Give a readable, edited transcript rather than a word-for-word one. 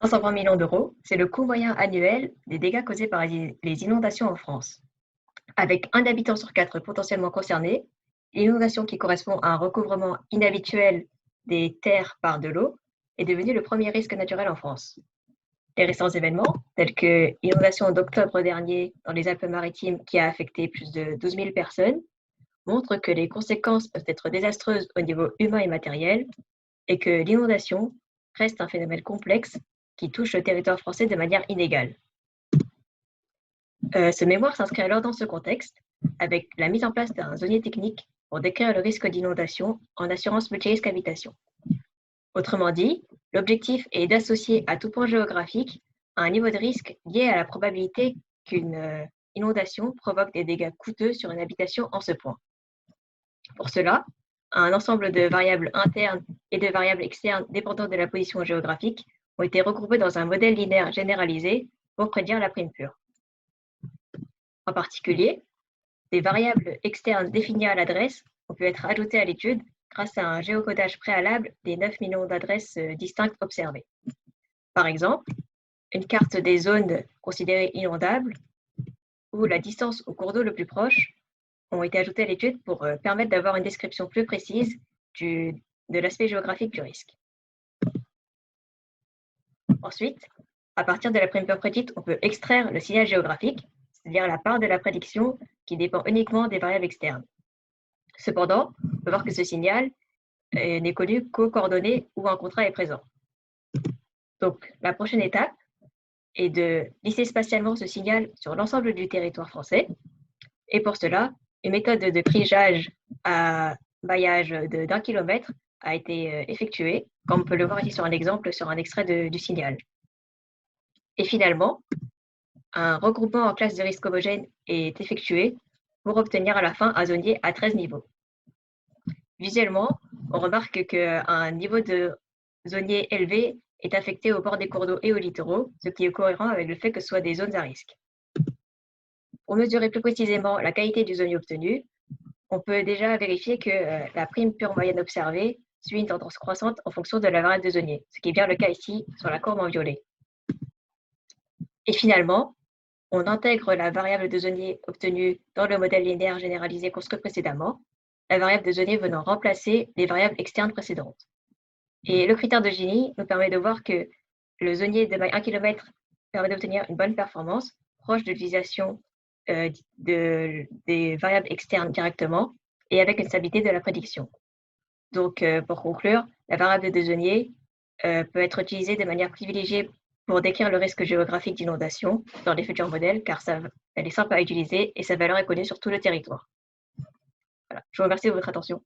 520 millions d'euros, c'est le coût moyen annuel des dégâts causés par les inondations en France. Avec un habitant sur 4 potentiellement concerné, l'inondation qui correspond à un recouvrement inhabituel des terres par de l'eau est devenue le premier risque naturel en France. Les récents événements, tels que l'inondation d'octobre dernier dans les Alpes-Maritimes qui a affecté plus de 12 000 personnes, montrent que les conséquences peuvent être désastreuses au niveau humain et matériel et que l'inondation reste un phénomène complexe qui touche le territoire français de manière inégale. Ce mémoire s'inscrit alors dans ce contexte, avec la mise en place d'un zonier technique pour décrire le risque d'inondation en assurance multirisque habitation. Autrement dit, l'objectif est d'associer à tout point géographique un niveau de risque lié à la probabilité qu'une inondation provoque des dégâts coûteux sur une habitation en ce point. Pour cela, un ensemble de variables internes et de variables externes dépendantes de la position géographique ont été regroupées dans un modèle linéaire généralisé pour prédire la prime pure. En particulier, des variables externes définies à l'adresse ont pu être ajoutées à l'étude grâce à un géocodage préalable des 9 millions d'adresses distinctes observées. Par exemple, une carte des zones considérées inondables ou la distance au cours d'eau le plus proche ont été ajoutées à l'étude pour permettre d'avoir une description plus précise de l'aspect géographique du risque. Ensuite, à partir de la prime pure prédite, on peut extraire le signal géographique, c'est-à-dire la part de la prédiction qui dépend uniquement des variables externes. Cependant, on peut voir que ce signal n'est connu qu'aux coordonnées où un contrat est présent. Donc, la prochaine étape est de lisser spatialement ce signal sur l'ensemble du territoire français. Et pour cela, une méthode de triage à maillage d'1 kilomètre a été effectuée, comme on peut le voir ici sur un exemple, sur un extrait du signal. Et finalement, un regroupement en classes de risque homogène est effectué pour obtenir à la fin un zonier à 13 niveaux. Visuellement, on remarque qu'un niveau de zonier élevé est affecté au bord des cours d'eau et aux littoraux, ce qui est cohérent avec le fait que ce soit des zones à risque. Pour mesurer plus précisément la qualité du zonier obtenu, on peut déjà vérifier que la prime pure moyenne observée suit une tendance croissante en fonction de la variable de zonier, ce qui est bien le cas ici sur la courbe en violet. Et finalement, on intègre la variable de zonier obtenue dans le modèle linéaire généralisé construit précédemment, la variable de zonier venant remplacer les variables externes précédentes. Et le critère de Gini nous permet de voir que le zonier de maille 1 km permet d'obtenir une bonne performance, proche de l'utilisation des variables externes directement et avec une stabilité de la prédiction. Donc, pour conclure, la variable de zonier peut être utilisée de manière privilégiée pour décrire le risque géographique d'inondation dans les futurs modèles, car elle est simple à utiliser et sa valeur est connue sur tout le territoire. Voilà. Je vous remercie de votre attention.